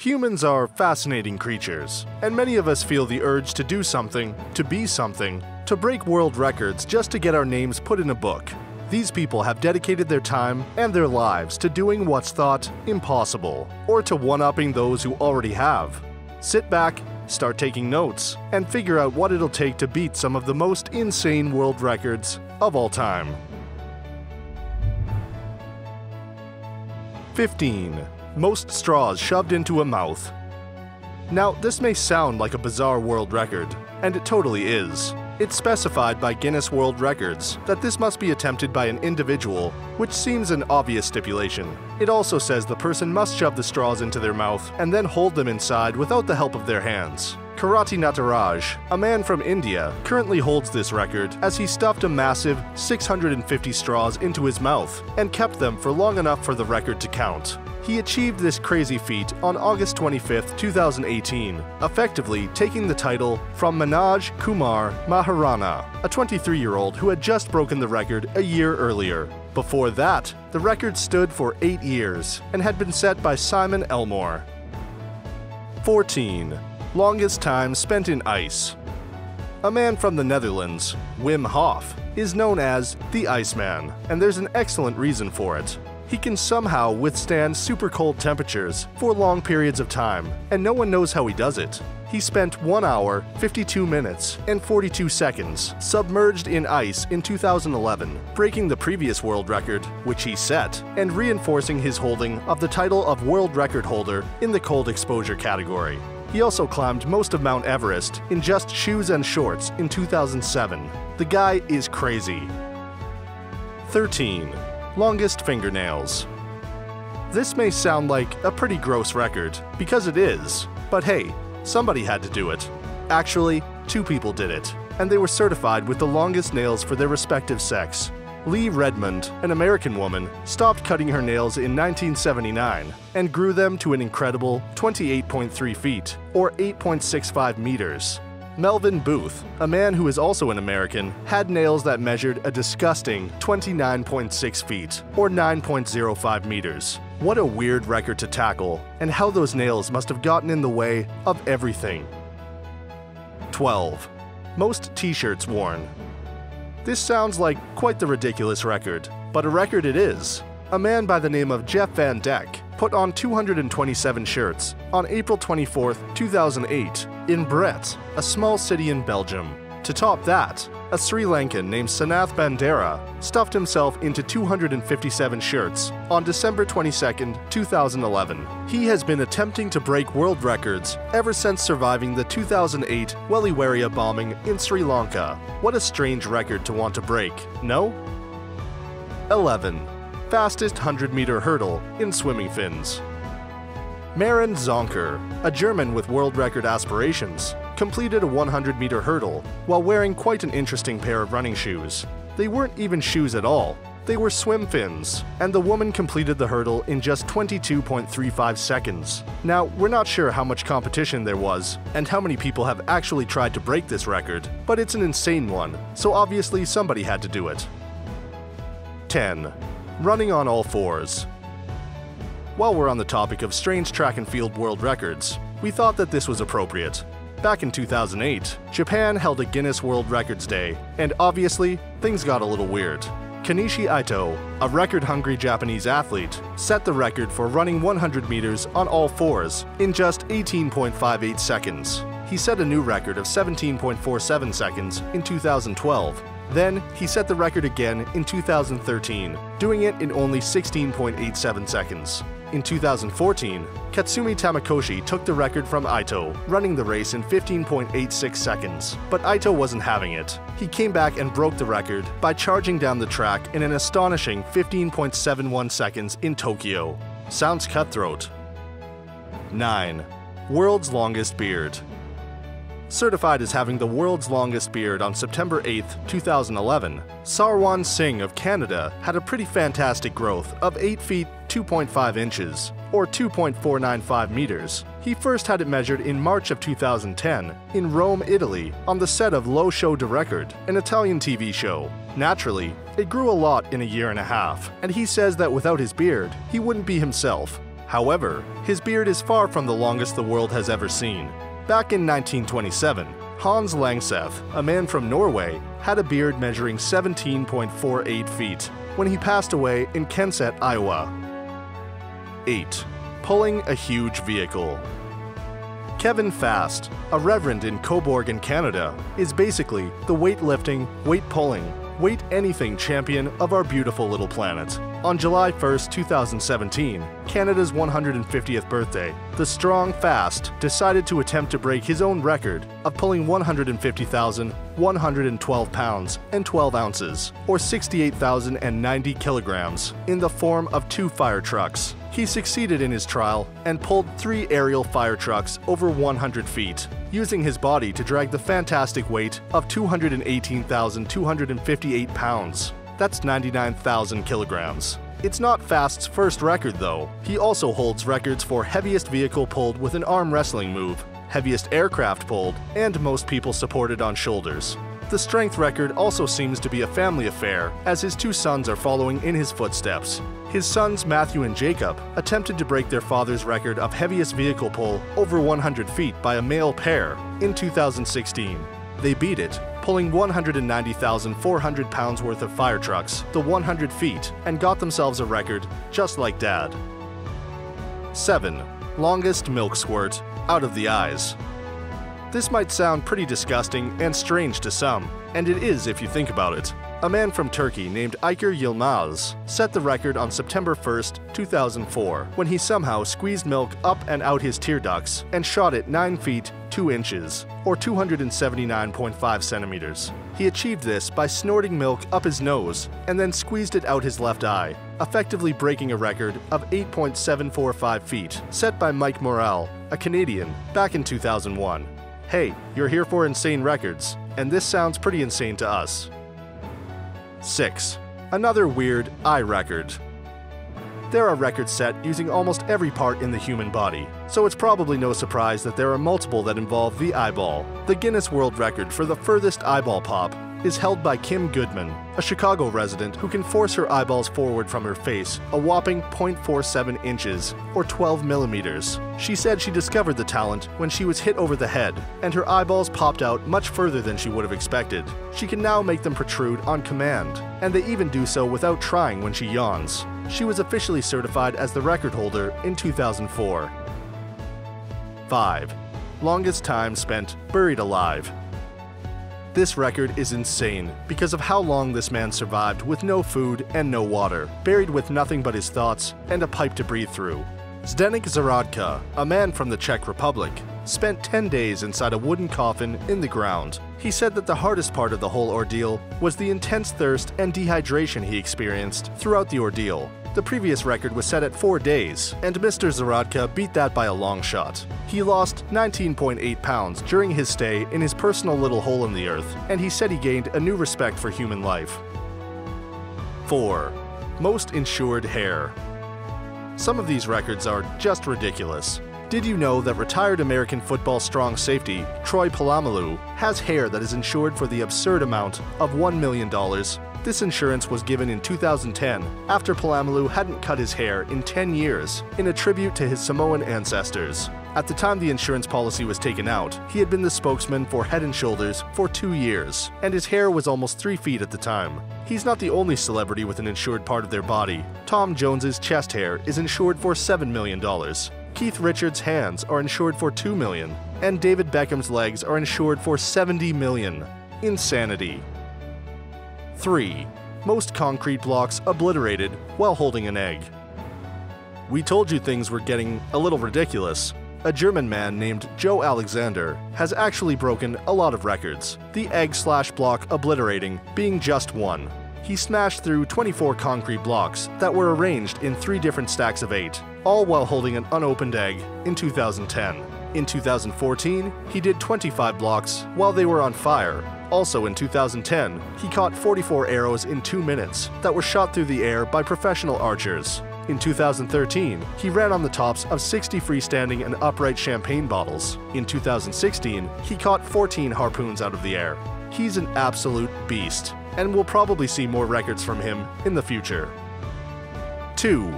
Humans are fascinating creatures, and many of us feel the urge to do something, to be something, to break world records just to get our names put in a book. These people have dedicated their time and their lives to doing what's thought impossible, or to one-upping those who already have. Sit back, start taking notes, and figure out what it'll take to beat some of the most insane world records of all time. 15. Most straws shoved into a mouth. Now, this may sound like a bizarre world record, and it totally is. It's specified by Guinness World Records that this must be attempted by an individual, which seems an obvious stipulation. It also says the person must shove the straws into their mouth and then hold them inside without the help of their hands. Karati Nataraj, a man from India, currently holds this record as he stuffed a massive 650 straws into his mouth and kept them for long enough for the record to count. He achieved this crazy feat on August 25, 2018, effectively taking the title from Manoj Kumar Maharana, a 23-year-old who had just broken the record a year earlier. Before that, the record stood for 8 years and had been set by Simon Elmore. 14. Longest time spent in ice. A man from the Netherlands, Wim Hof, is known as the Iceman, and there's an excellent reason for it. He can somehow withstand super cold temperatures for long periods of time, and no one knows how he does it. He spent 1 hour, 52 minutes, and 42 seconds submerged in ice in 2011, breaking the previous world record, which he set, and reinforcing his holding of the title of world record holder in the cold exposure category. He also climbed most of Mount Everest in just shoes and shorts in 2007. The guy is crazy. 13. Longest fingernails. This may sound like a pretty gross record, because it is, but hey, somebody had to do it. Actually, 2 people did it, and they were certified with the longest nails for their respective sex. Lee Redmond, an American woman, stopped cutting her nails in 1979 and grew them to an incredible 28.3 feet, or 8.65 meters. Melvin Booth, a man who is also an American, had nails that measured a disgusting 29.6 feet, or 9.05 meters. What a weird record to tackle, and how those nails must have gotten in the way of everything. 12. Most t-shirts worn. This sounds like quite the ridiculous record, but a record it is. A man by the name of Jeff Van Dek put on 227 shirts on April 24, 2008, in Brett, a small city in Belgium. To top that, a Sri Lankan named Sanath Bandera stuffed himself into 257 shirts on December 22, 2011. He has been attempting to break world records ever since surviving the 2008 Weliwaria bombing in Sri Lanka. What a strange record to want to break, no? 11. Fastest 100-meter hurdle in swimming fins. Maren Zonker, a German with world record aspirations, completed a 100-meter hurdle while wearing quite an interesting pair of running shoes. They weren't even shoes at all, they were swim fins, and the woman completed the hurdle in just 22.35 seconds. Now, we're not sure how much competition there was and how many people have actually tried to break this record, but it's an insane one, so obviously somebody had to do it. 10. Running on all fours. While we're on the topic of strange track and field world records, we thought that this was appropriate. Back in 2008, Japan held a Guinness World Records Day, and obviously, things got a little weird. Kenichi Ito, a record-hungry Japanese athlete, set the record for running 100 meters on all fours in just 18.58 seconds. He set a new record of 17.47 seconds in 2012. Then, he set the record again in 2013, doing it in only 16.87 seconds. In 2014, Katsumi Tamakoshi took the record from Ito, running the race in 15.86 seconds. But Ito wasn't having it. He came back and broke the record by charging down the track in an astonishing 15.71 seconds in Tokyo. Sounds cutthroat. 9. World's longest beard. Certified as having the world's longest beard on September 8, 2011, Sarwan Singh of Canada had a pretty fantastic growth of 8 feet 2.5 inches, or 2.495 meters. He first had it measured in March of 2010 in Rome, Italy, on the set of Lo Show de Record, an Italian TV show. Naturally, it grew a lot in a year and a half, and he says that without his beard, he wouldn't be himself. However, his beard is far from the longest the world has ever seen. Back in 1927, Hans Langseth, a man from Norway, had a beard measuring 17.48 feet when he passed away in Kensett, Iowa. 8. Pulling a huge vehicle. Kevin Fast, a reverend in Cobourg in Canada, is basically the weightlifting, weight-pulling, weight-anything champion of our beautiful little planet. On July 1, 2017, Canada's 150th birthday, the strong Fast decided to attempt to break his own record of pulling 150,112 pounds and 12 ounces, or 68,090 kilograms, in the form of 2 fire trucks. He succeeded in his trial and pulled 3 aerial fire trucks over 100 feet, using his body to drag the fantastic weight of 218,258 pounds. That's 99,000 kilograms. It's not Fast's first record though. He also holds records for heaviest vehicle pulled with an arm wrestling move, heaviest aircraft pulled, and most people supported on shoulders. The strength record also seems to be a family affair, as his 2 sons are following in his footsteps. His sons Matthew and Jacob attempted to break their father's record of heaviest vehicle pull over 100 feet by a male pair in 2016. They beat it, pulling 190,400 pounds worth of fire trucks the 100 feet and got themselves a record just like Dad. 7. Longest milk squirt out of the eyes. This might sound pretty disgusting and strange to some, and it is if you think about it. A man from Turkey named Iker Yilmaz set the record on September 1, 2004, when he somehow squeezed milk up and out his tear ducts and shot it 9 feet 2 inches, or 279.5 centimeters. He achieved this by snorting milk up his nose and then squeezed it out his left eye, effectively breaking a record of 8.745 feet set by Mike Morrell, a Canadian, back in 2001. Hey, you're here for insane records, and this sounds pretty insane to us. 6. Another weird eye record. There are records set using almost every part in the human body, so it's probably no surprise that there are multiple that involve the eyeball. The Guinness World Record for the furthest eyeball pop is held by Kim Goodman, a Chicago resident who can force her eyeballs forward from her face a whopping 0.47 inches, or 12 millimeters. She said she discovered the talent when she was hit over the head, and her eyeballs popped out much further than she would have expected. She can now make them protrude on command, and they even do so without trying when she yawns. She was officially certified as the record holder in 2004. 5. Longest time spent buried alive. This record is insane because of how long this man survived with no food and no water, buried with nothing but his thoughts and a pipe to breathe through. Zdeněk Zaradka, a man from the Czech Republic, spent 10 days inside a wooden coffin in the ground. He said that the hardest part of the whole ordeal was the intense thirst and dehydration he experienced throughout the ordeal. The previous record was set at 4 days, and Mr. Zaradka beat that by a long shot. He lost 19.8 pounds during his stay in his personal little hole in the earth, and he said he gained a new respect for human life. 4. Most insured hair. Some of these records are just ridiculous. Did you know that retired American football strong safety Troy Polamalu has hair that is insured for the absurd amount of $1 million? This insurance was given in 2010 after Polamalu hadn't cut his hair in 10 years in a tribute to his Samoan ancestors. At the time the insurance policy was taken out, he had been the spokesman for Head & Shoulders for 2 years, and his hair was almost 3 feet at the time. He's not the only celebrity with an insured part of their body. Tom Jones's chest hair is insured for $7 million. Keith Richards' hands are insured for $2 million, and David Beckham's legs are insured for $70 million. Insanity. 3. Most concrete blocks obliterated while holding an egg. We told you things were getting a little ridiculous. A German man named Joe Alexander has actually broken a lot of records, the egg/block obliterating being just one. He smashed through 24 concrete blocks that were arranged in 3 different stacks of 8, all while holding an unopened egg in 2010. In 2014, he did 25 blocks while they were on fire. Also in 2010, he caught 44 arrows in 2 minutes that were shot through the air by professional archers. In 2013, he ran on the tops of 60 freestanding and upright champagne bottles. In 2016, he caught 14 harpoons out of the air. He's an absolute beast, and we'll probably see more records from him in the future. 2.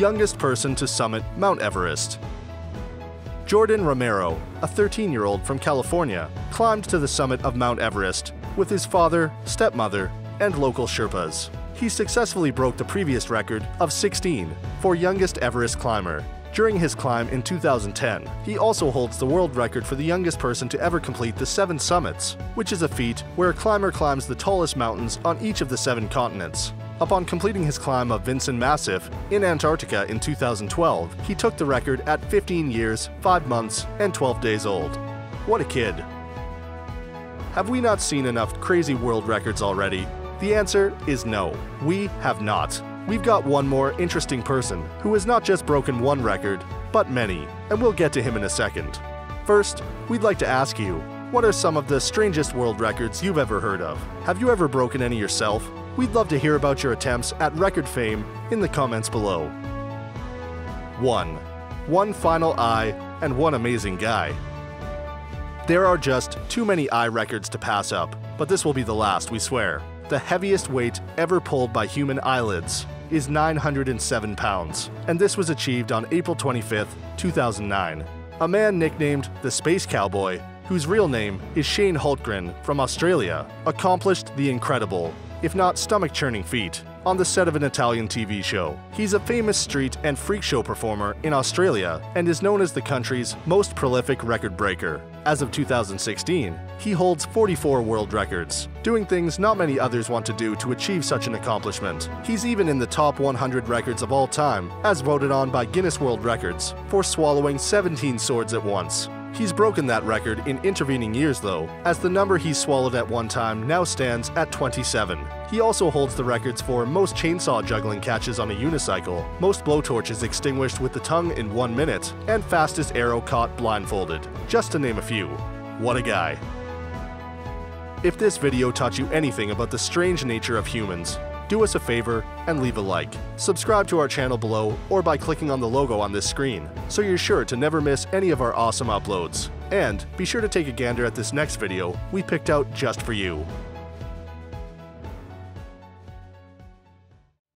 youngest person to summit Mount Everest. Jordan Romero, a 13-year-old from California, climbed to the summit of Mount Everest with his father, stepmother, and local Sherpas. He successfully broke the previous record of 16 for youngest Everest climber during his climb in 2010. He also holds the world record for the youngest person to ever complete the 7 summits, which is a feat where a climber climbs the tallest mountains on each of the 7 continents. Upon completing his climb of Vinson Massif in Antarctica in 2012, he took the record at 15 years, 5 months, and 12 days old. What a kid! Have we not seen enough crazy world records already? The answer is no, we have not. We've got one more interesting person who has not just broken one record, but many, and we'll get to him in a second. First, we'd like to ask you, what are some of the strangest world records you've ever heard of? Have you ever broken any yourself? We'd love to hear about your attempts at record fame in the comments below. 1. One final eye and one amazing guy. There are just too many eye records to pass up, but this will be the last, we swear. The heaviest weight ever pulled by human eyelids is 907 pounds, and this was achieved on April 25, 2009. A man nicknamed the Space Cowboy, whose real name is Shane Hultgren from Australia, accomplished the incredible, if not stomach-churning feat, on the set of an Italian TV show. He's a famous street and freak show performer in Australia and is known as the country's most prolific record breaker. As of 2016, he holds 44 world records, doing things not many others want to do to achieve such an accomplishment. He's even in the top 100 records of all time, as voted on by Guinness World Records, for swallowing 17 swords at once. He's broken that record in intervening years though, as the number he's swallowed at one time now stands at 27. He also holds the records for most chainsaw juggling catches on a unicycle, most blowtorches extinguished with the tongue in 1 minute, and fastest arrow caught blindfolded, just to name a few. What a guy. If this video taught you anything about the strange nature of humans, do us a favor and leave a like. Subscribe to our channel below or by clicking on the logo on this screen, so you're sure to never miss any of our awesome uploads. And be sure to take a gander at this next video we picked out just for you.